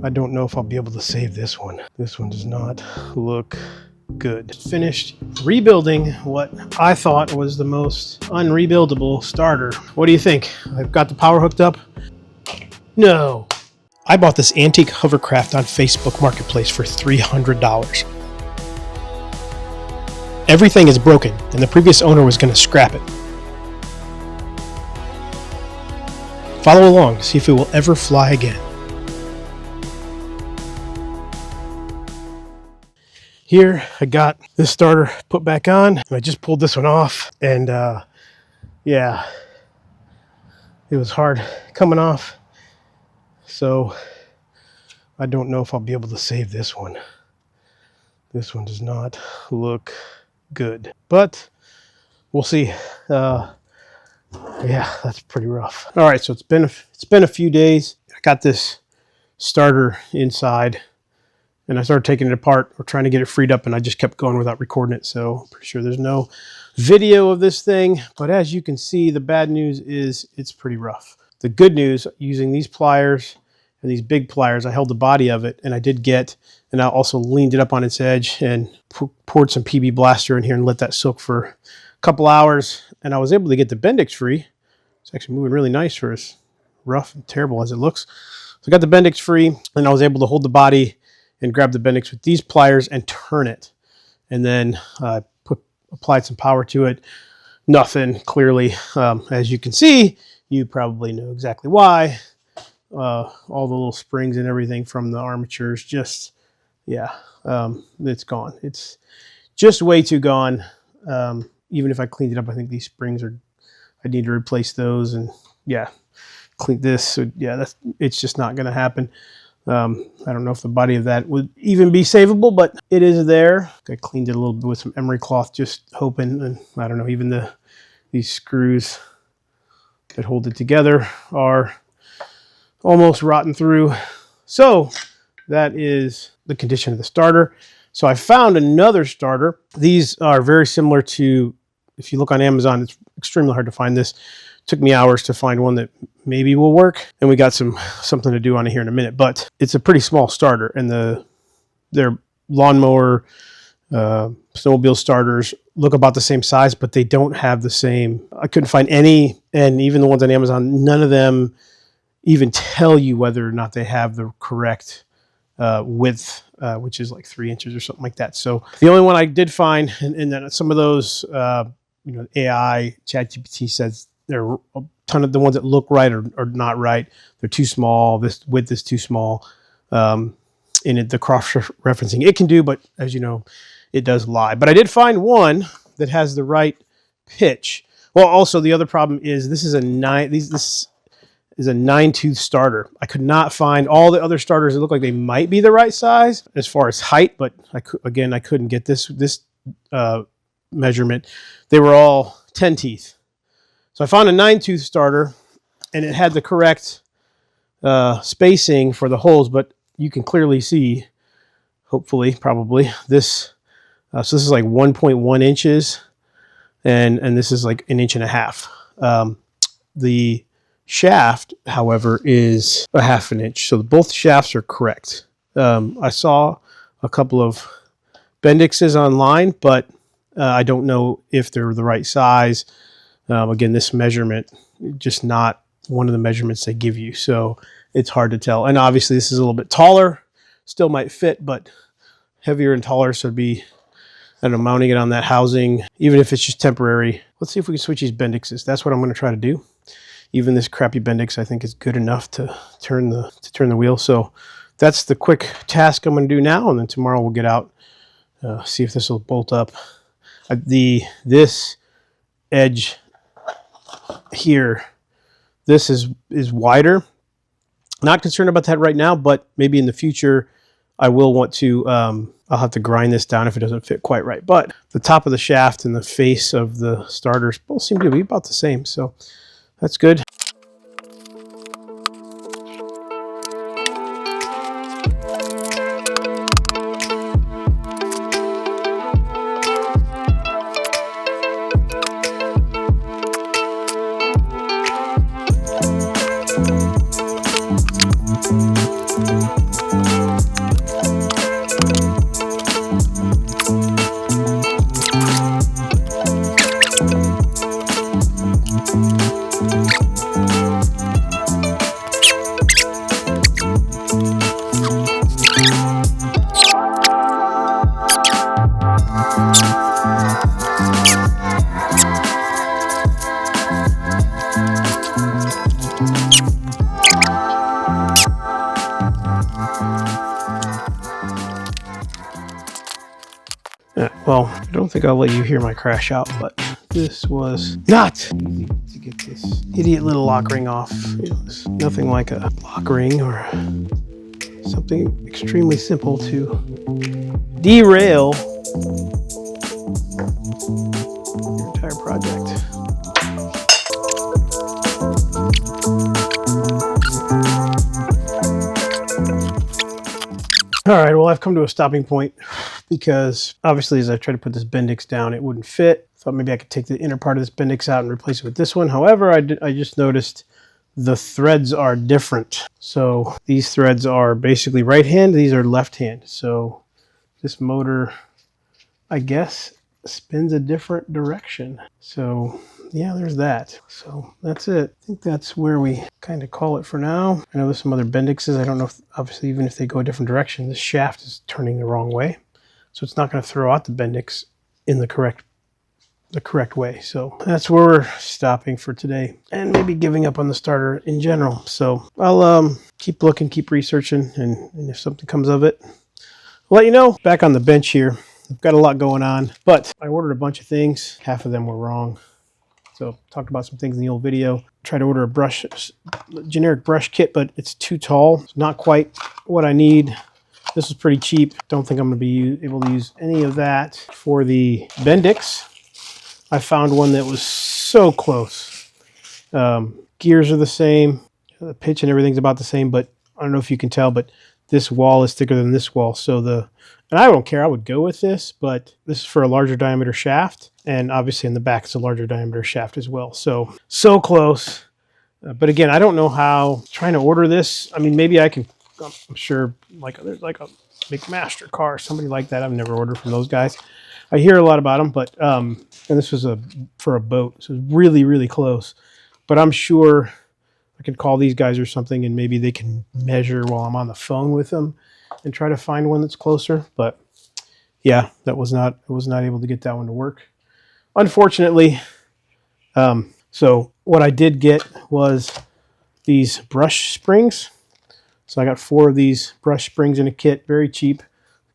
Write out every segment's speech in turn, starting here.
I don't know if I'll be able to save this one. This one does not look good. Finished rebuilding what I thought was the most unrebuildable starter. What do you think? I've got the power hooked up? No. I bought this antique hovercraft on Facebook Marketplace for $300. Everything is broken, and the previous owner was going to scrap it. Follow along to see if it will ever fly again. Here, I got this starter put back on, and I just pulled this one off, and yeah, it was hard coming off, so I don't know if I'll be able to save this one. This one does not look good, but we'll see. Yeah, that's pretty rough. All right, so it's been a few days. I got this starter inside, and I started taking it apart or trying to get it freed up, and I just kept going without recording it. So I'm pretty sure there's no video of this thing. But as you can see, the bad news is it's pretty rough. The good news, using these pliers and these big pliers, I held the body of it, and I did get, and I also leaned it up on its edge and poured some PB Blaster in here and let that soak for a couple hours. And I was able to get the Bendix free. It's actually moving really nice for as rough and terrible as it looks. So I got the Bendix free, and I was able to hold the body and grab the Bendix with these pliers and turn it. And then applied some power to it. Nothing, clearly. As you can see, you probably know exactly why. All the little springs and everything from the armatures, just, yeah, it's gone. It's just way too gone. Even if I cleaned it up, I think these springs I need to replace those, and yeah, clean this. So yeah, it's just not going to happen. I don't know if the body of that would even be savable, but it is there. I cleaned it a little bit with some emery cloth, just hoping, and I don't know, even these screws that hold it together are almost rotten through. So that is the condition of the starter. So I found another starter. These are very similar to, if you look on Amazon, it's extremely hard to find this. It took me hours to find one that maybe will work, and we got something to do on it here in a minute. But it's a pretty small starter, and their lawnmower, snowmobile starters look about the same size, but they don't have the same. I couldn't find any, and even the ones on Amazon, none of them even tell you whether or not they have the correct width, which is like 3 inches or something like that. So the only one I did find, and then some of those, AI, ChatGPT says there are a ton of the ones that look right or not right. They're too small. This width is too small. In the cross-referencing it can do, but as you know, it does lie. But I did find one that has the right pitch. Well, also the other problem is this is a 9-tooth starter. I could not find all the other starters that look like they might be the right size as far as height, but I couldn't get this measurement. They were all 10 teeth. So I found a 9-tooth starter, and it had the correct spacing for the holes, but you can clearly see, hopefully, probably, this. So this is like 1.1 inches, and this is like 1.5 inches. The shaft, however, is 1/2 inch. So both shafts are correct. I saw a couple of Bendixes online, but I don't know if they're the right size. Again, this measurement, just not one of the measurements they give you. So it's hard to tell. And obviously this is a little bit taller, still might fit, but heavier and taller. So it'd be, I don't know, mounting it on that housing, even if it's just temporary. Let's see if we can switch these Bendixes. That's what I'm going to try to do. Even this crappy Bendix, I think, is good enough to turn the wheel. So that's the quick task I'm going to do now, and then tomorrow we'll get out, see if this will bolt up. This edge here, this is wider. Not concerned about that right now, but maybe in the future I will want to. I'll have to grind this down if it doesn't fit quite right. But the top of the shaft and the face of the starters both seem to be about the same, so that's good. Well, I don't think I'll let you hear my crash out, but this was not easy to get this idiot little lock ring off. It's nothing like a lock ring or something extremely simple to derail your entire project. All right, well, I've come to a stopping point because obviously as I tried to put this Bendix down, it wouldn't fit. Thought maybe I could take the inner part of this Bendix out and replace it with this one. However, I just noticed the threads are different. So these threads are basically right hand, these are left hand. So this motor, I guess, spins a different direction. So yeah, there's that. So that's it. I think that's where we kind of call it for now. I know there's some other Bendixes. I don't know if, obviously, even if they go a different direction, this shaft is turning the wrong way. So it's not going to throw out the Bendix in the correct way. So that's where we're stopping for today, and maybe giving up on the starter in general. So I'll keep looking, keep researching, and if something comes of it, I'll let you know. Back on the bench here, I've got a lot going on, but I ordered a bunch of things. Half of them were wrong. So talked about some things in the old video. Tried to order a generic brush kit, but it's too tall. It's not quite what I need. This is pretty cheap. Don't think I'm going to be able to use any of that. For the Bendix, I found one that was so close. Gears are the same. The pitch and everything's about the same, but I don't know if you can tell, but this wall is thicker than this wall. So and I don't care, I would go with this, but this is for a larger diameter shaft. And obviously in the back, it's a larger diameter shaft as well. So close. But again, I don't know how, trying to order this. I mean, maybe I can, I'm sure there's like a McMaster car, somebody like that. I've never ordered from those guys. I hear a lot about them, but, and this was for a boat. So it's really, really close. But I'm sure I could call these guys or something and maybe they can measure while I'm on the phone with them and try to find one that's closer. But yeah, I was not able to get that one to work, unfortunately. So what I did get was these brush springs. So I got 4 of these brush springs in a kit, very cheap,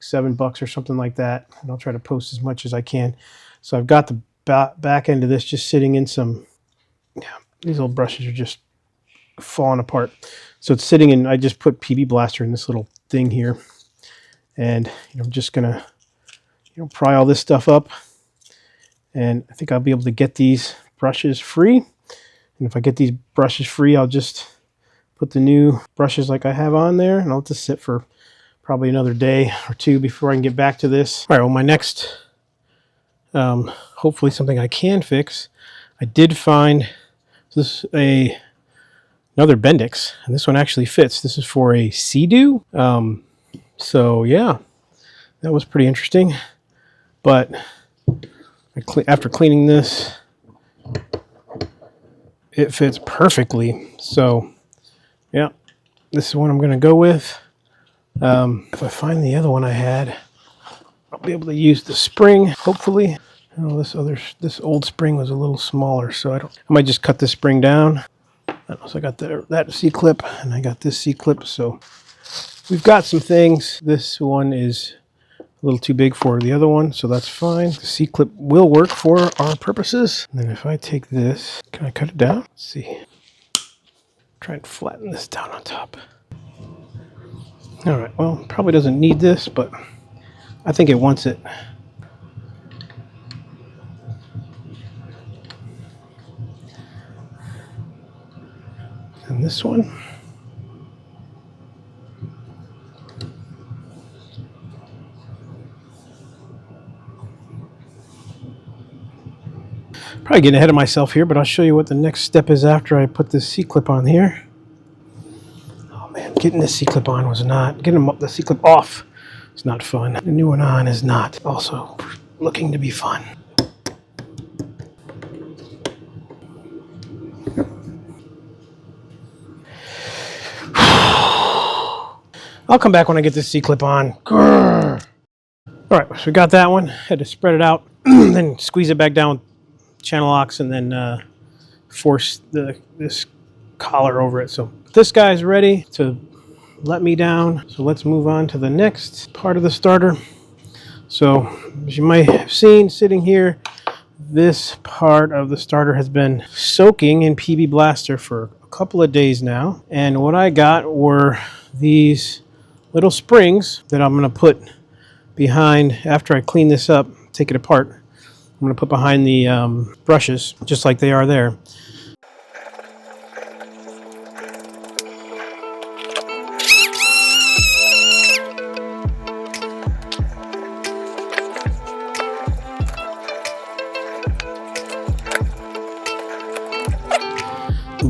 $7 or something like that. And I'll try to post as much as I can. So I've got the back end of this just sitting in some, these old brushes are just falling apart. So it's sitting in, I just put PB Blaster in this little thing here. And I'm just gonna pry all this stuff up. And I think I'll be able to get these brushes free. And if I get these brushes free, I'll just put the new brushes like I have on there, and I'll just sit for probably another day or two before I can get back to this. All right, well, my next, hopefully something I can fix. I did find this another Bendix, and this one actually fits. This is for a Sea-Doo. So yeah, that was pretty interesting. But after cleaning this, it fits perfectly. So yeah, this is what I'm going to go with. If I find the other one I had, I'll be able to use the spring, hopefully. Oh, this old spring was a little smaller, so I might just cut this spring down. So I got that C-clip, and I got this C-clip. So we've got some things. This one is a little too big for the other one, so that's fine. The C-clip will work for our purposes. And then if I take this, can I cut it down? Let's see. Try and flatten this down on top. All right, well, probably doesn't need this, but I think it wants it. And this one. Probably getting ahead of myself here, but I'll show you what the next step is after I put this C-clip on here. Oh man, Getting the C-clip on was not, getting the C-clip off is not fun. The new one on is not also looking to be fun. I'll come back when I get this C-clip on. Grrr. All right, so we got that one. Had to spread it out, then squeeze it back down with channel locks, and then force this collar over it. So this guy's ready to let me down. So let's move on to the next part of the starter. So as you might have seen sitting here, this part of the starter has been soaking in PB Blaster for a couple of days now. And what I got were these little springs that I'm going to put behind after I clean this up, take it apart. I'm going to put behind the brushes just like they are there.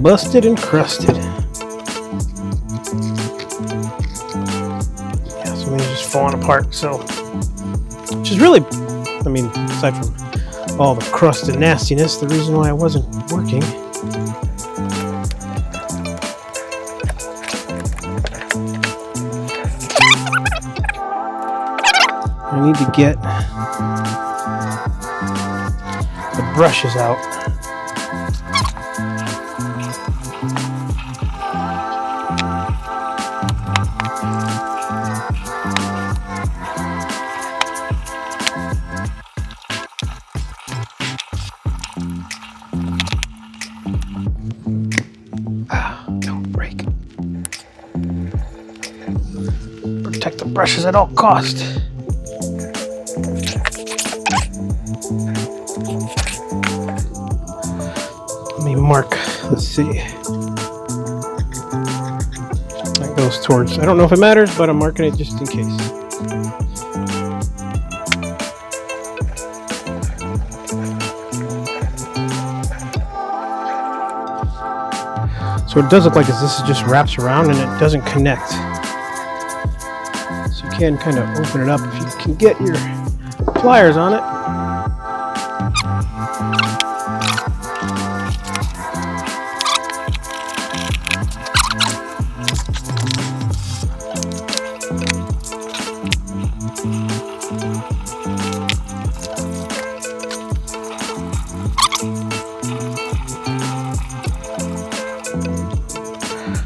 Busted and crusted. Yeah, so these are just falling apart. So, which is really, I mean, aside from all the crust and nastiness, the reason why I wasn't working. I need to get the brushes out. Don't break. Protect the brushes at all costs. Let me mark, let's see. That goes towards, I don't know if it matters, but I'm marking it just in case. So it does look like this just wraps around and it doesn't connect. So you can kind of open it up if you can get your pliers on it.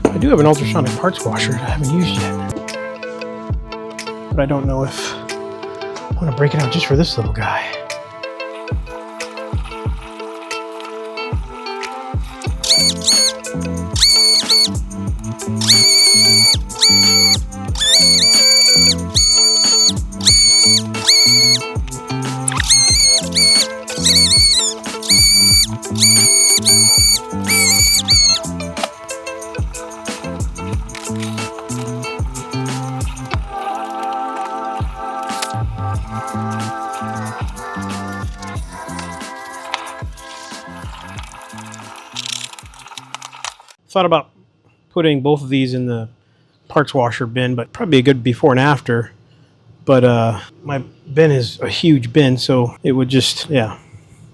I do have an ultrasonic parts washer that I haven't used yet, but I don't know if I want to break it out just for this little guy. Thought about putting both of these in the parts washer bin, but probably a good before and after. But my bin is a huge bin, so it would just, yeah,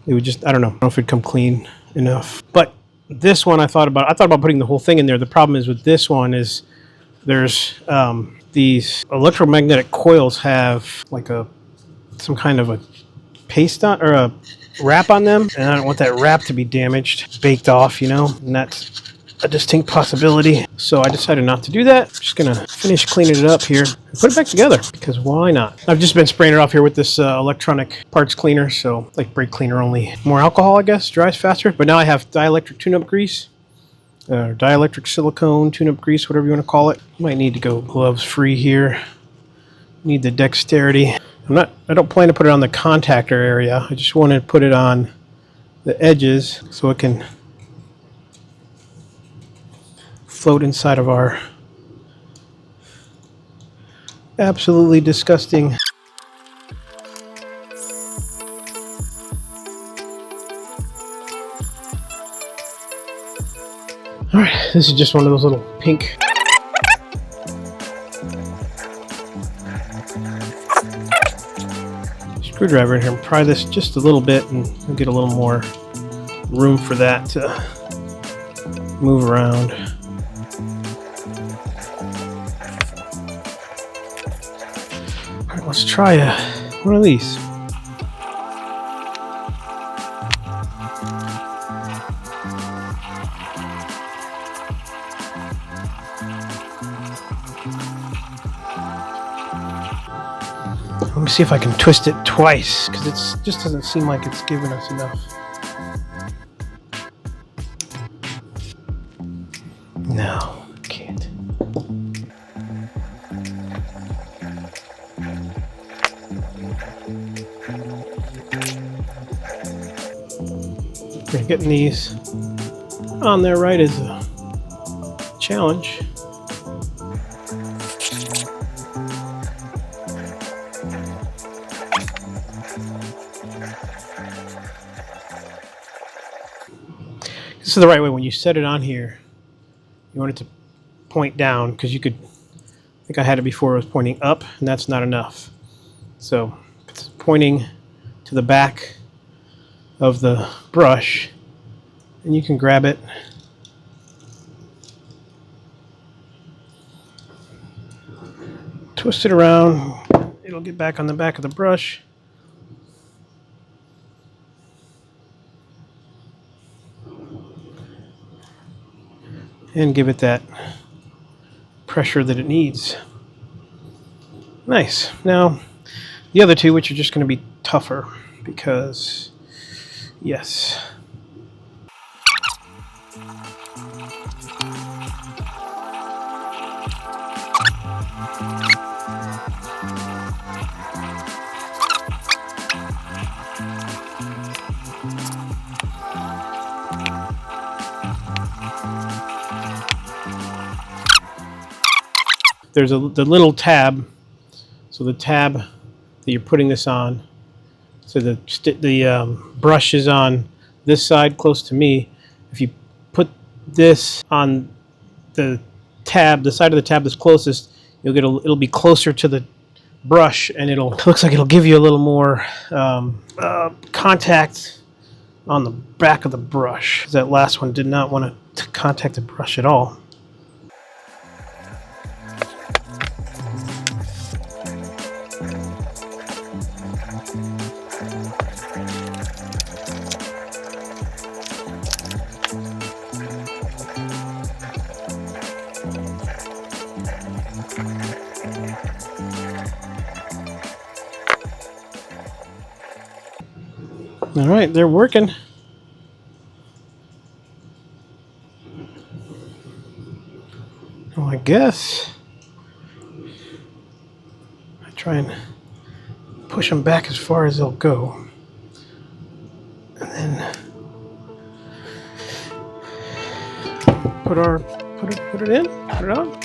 it would just, I don't know if it'd come clean enough. But this one I thought about putting the whole thing in there. The problem is with this one is there's these electromagnetic coils have like some kind of a paste on, or a wrap on them, and I don't want that wrap to be damaged, baked off, you know, and that's a distinct possibility. So I decided not to do that. I'm just gonna finish cleaning it up here and put it back together, because why not? I've just been spraying it off here with this electronic parts cleaner, so like brake cleaner, only more alcohol, I guess, dries faster. But now I have dielectric tune-up grease, dielectric silicone tune-up grease, whatever you want to call it. Might need to go gloves free here. Need the dexterity. I don't plan to put it on the contactor area. I just want to put it on the edges so it can float inside of our absolutely disgusting Alright, this is just one of those little pink screwdriver in here and pry this just a little bit, and we'll get a little more room for that to move around. All right, let's try one of these. Let me see if I can twist it twice, because it just doesn't seem like it's giving us enough. No, can't. Getting these on there right is a challenge. This is the right way. When you set it on here, you want it to point down, because you could, I think I had it before, it was pointing up, and that's not enough. So it's pointing to the back of the brush, and you can grab it, twist it around, it'll get back on the back of the brush. And give it that pressure that it needs. Nice. Now, the other two, which are just going to be tougher, because, yes. There's the little tab, so the tab that you're putting this on, so the brush is on this side close to me. If you put this on the tab, the side of the tab that's closest, you'll get it'll be closer to the brush, and it looks like it'll give you a little more contact on the back of the brush. That last one did not want to contact the brush at all. All right, they're working. Well, I guess I try and push them back as far as they'll go, and then put it in, put it on.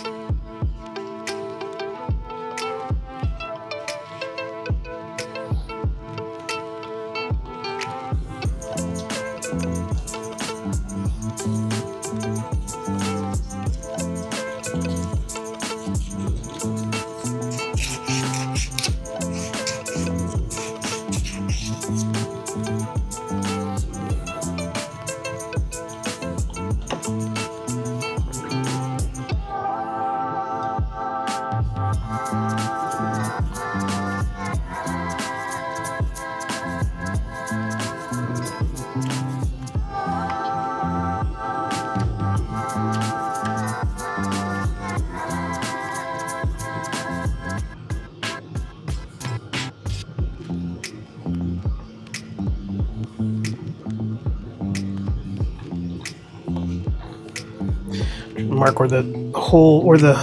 Mark where the hole or the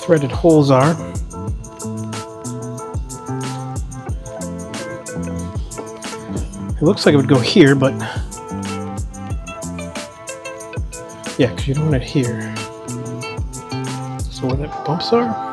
threaded holes are. It looks like it would go here, but yeah, because you don't want it here. So where the bumps are.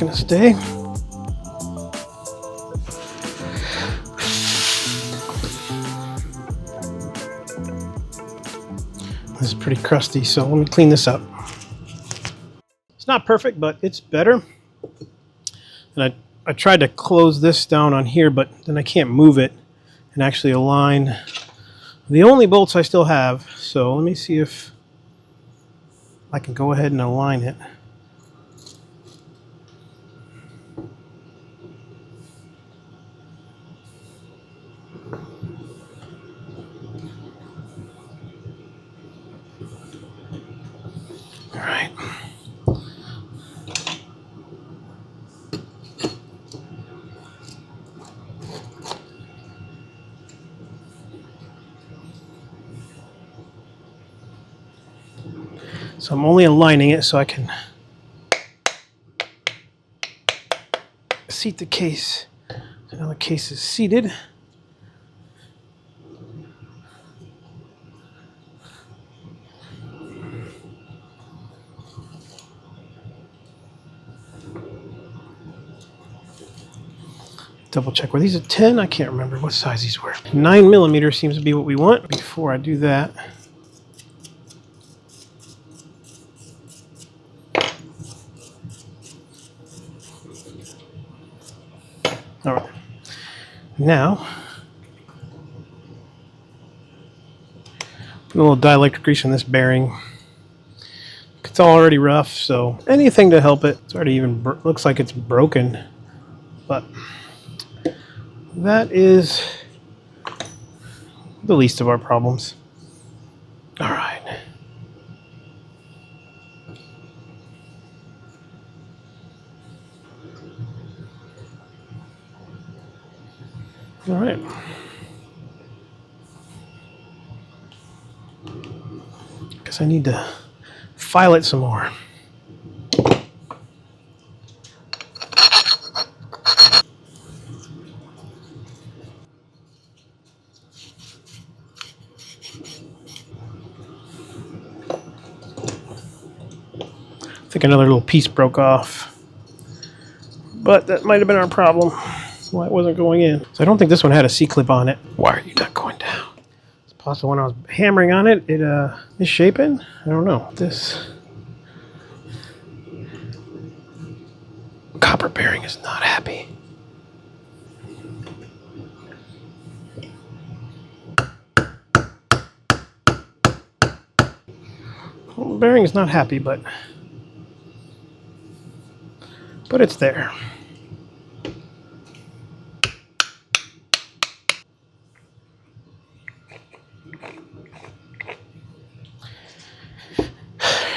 gonna stay. This is pretty crusty, so let me clean this up. It's not perfect, but it's better. And I tried to close this down on here, but then I can't move it and actually align the only bolts I still have. So let me see if I can go ahead and align it. All right. So I'm only aligning it so I can seat the case. So now the case is seated. Double check. Were these a 10? I can't remember what size these were. 9mm seems to be what we want. Before I do that, all right. Now, put a little dielectric grease on this bearing. It's already rough, so anything to help it. It's already even looks like it's broken, but that is the least of our problems. All right. All right. Guess I need to file it some more. I think another little piece broke off, but that might have been our problem. Why it wasn't going in. So I don't think this one had a C-clip on it. Why are you not going down? It's possible when I was hammering on it, it misshapen. I don't know. This copper bearing is not happy. Well, the bearing is not happy, but it's there.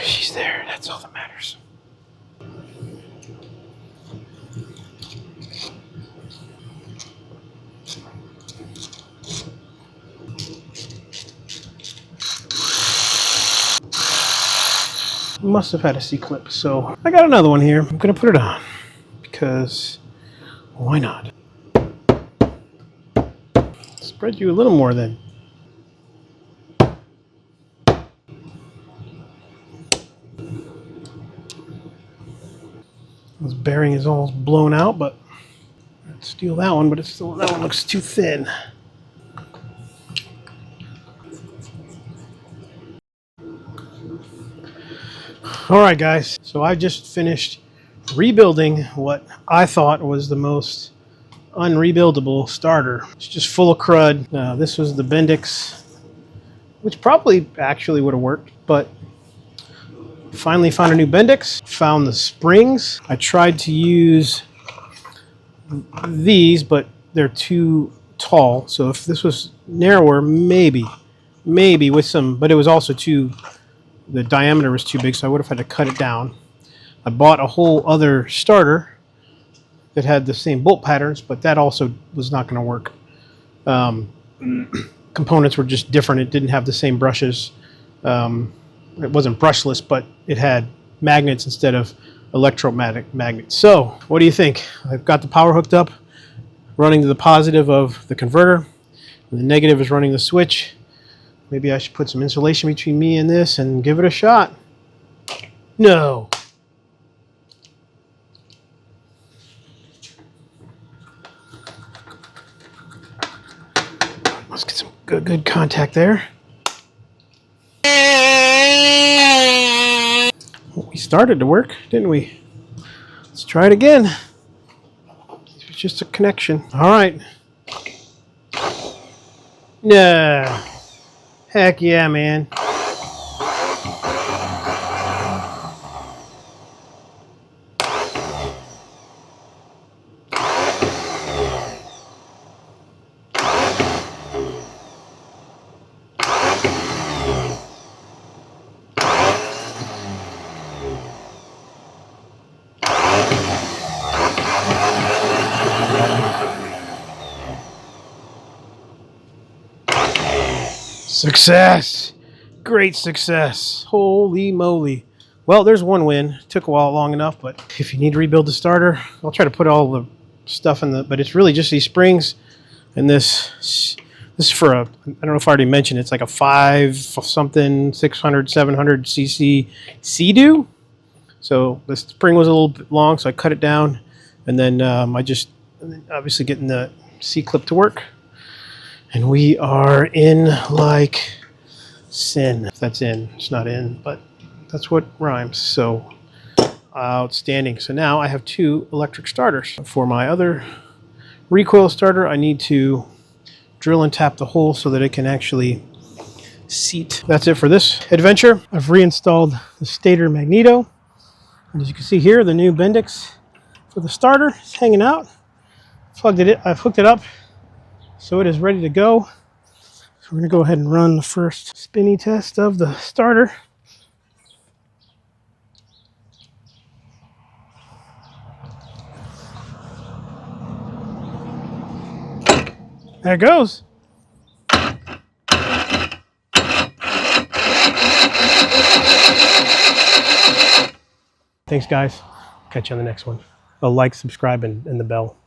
She's there. That's all that matters. Must have had a C-clip, so I got another one here. I'm gonna put it on because why not? Spread you a little more then. This bearing is almost blown out, but I'd steal that one, but it's still, that one looks too thin. All right, guys, so I just finished rebuilding what I thought was the most unrebuildable starter. It's just full of crud. This was the Bendix, which probably actually would have worked, but finally found a new Bendix. Found the springs. I tried to use these, but they're too tall. So if this was narrower, maybe with some, but it was also too, the diameter was too big, so I would have had to cut it down. I bought a whole other starter that had the same bolt patterns, but that also was not going to work. Components were just different. It didn't have the same brushes. It wasn't brushless, but it had magnets instead of electromagnetic magnets. So, what do you think? I've got the power hooked up, running to the positive of the converter, and the negative is running the switch. Maybe I should put some insulation between me and this and give it a shot. No. Let's get some good contact there. We started to work, didn't we? Let's try it again. It's just a connection. All right. Yeah. Heck yeah, man. Success! Great success. Holy moly. Well, there's one win. Took a while, long enough, but if you need to rebuild the starter, I'll try to put all the stuff in the, but it's really just these springs and this is for a, I don't know if I already mentioned, it's like a 5 something, 600, 700 cc Sea-Doo. So the spring was a little bit long, so I cut it down, and then I just, obviously getting the C-clip to work. And we are in like sin. If that's in, it's not in, but that's what rhymes. So outstanding. So now I have 2 electric starters. For my other recoil starter, I need to drill and tap the hole so that it can actually seat. That's it for this adventure. I've reinstalled the stator magneto. And as you can see here, the new Bendix for the starter is hanging out. I've hooked it up, so it is ready to go. So we're going to go ahead and run the first spinny test of the starter. There it goes. Thanks, guys. Catch you on the next one. Like, subscribe, and the bell.